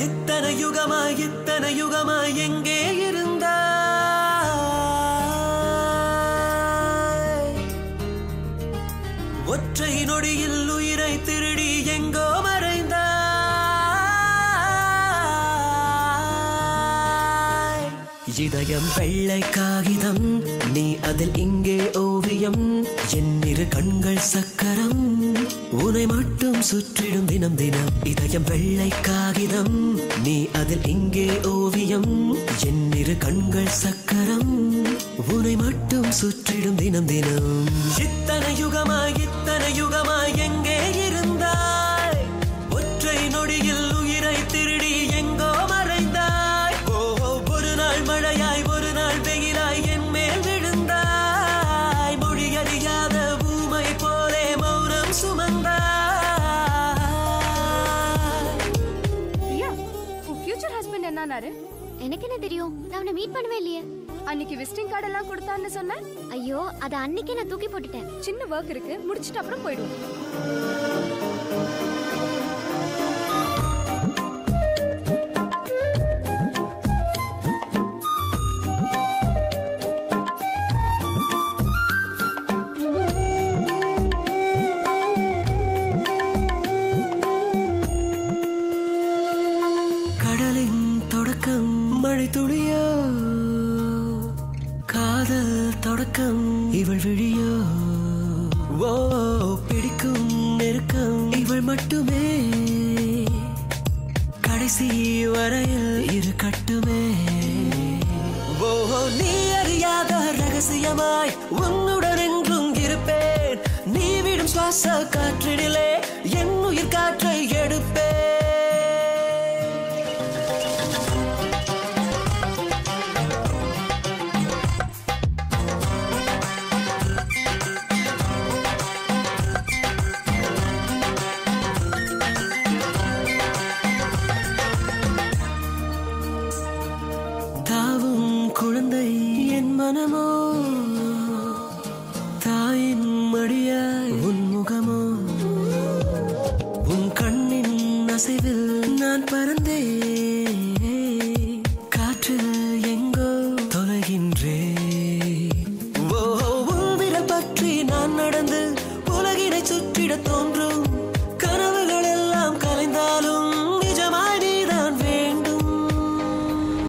இத்தனை யுகமாய் எங்கே இருந்தாய்? ஒற்றை நொடியில் உயிரை திருடி எங்கோ மறைந்தாய். இதயம் வெள்ளை காகிதம், நீ அதில் இங்கே ஓவியம். என் இரு கண்கள் சக்கரம், உன்னை மட்டும் சுற்றிடும் தினம் தினம். இதயம் வெள்ளை காகிதம், நீ அதில் இங்கே ஓவியம். என் இரு கண்கள் சக்கரம், உன்னை மட்டும் சுற்றிடும் தினம் தினம். இத்தனை யுகமாய் எங்கே இருந்தாய்? ஒற்றை நொடியில் உயிரை திருடி எங்கோ மறைந்தாய். ஒரு நாள் மழையாய் ஒரு நாள் வெயிலாய் என் மேல் விழுந்தாய். மொழியறியாத ஊமை போலே மௌனம் சுமந்தாய். என்னானாரு? எனக்கு என்ன தெரியும், நான் அவனை மீட் பண்ணவே இல்லையே. அன்னைக்கு விசிட்டிங் கார்டு எல்லாம் கொடுத்தான்னு சொன்ன. ஐயோ, அத அன்னைக்கே நான் தூக்கி போட்டுட்டேன். சின்ன வர்க் இருக்கு, முடிச்சிட்டு அப்புறம் போய்டுவோம். மழை துளியோ காதல் தொடக்கம் இவள் விழியோ. ஓ பிடிக்கும் நெருக்கம் இவள் மட்டுமே. கடைசி வரையில் இரு கட்டுமே. ஓ நீ அறியாத ரகசியமாய் உன்னுடன் என்றும் இருப்பேன். நீ விடும் சுவாச காற்றினிலே என் உயிர் காற்றை எடுப்பேன். குழந்தை என் மனமோ, தாயின் மடியாய் உன் முகமோ. உன் கண்ணின் அசைவில் நான் பறந்தேன்.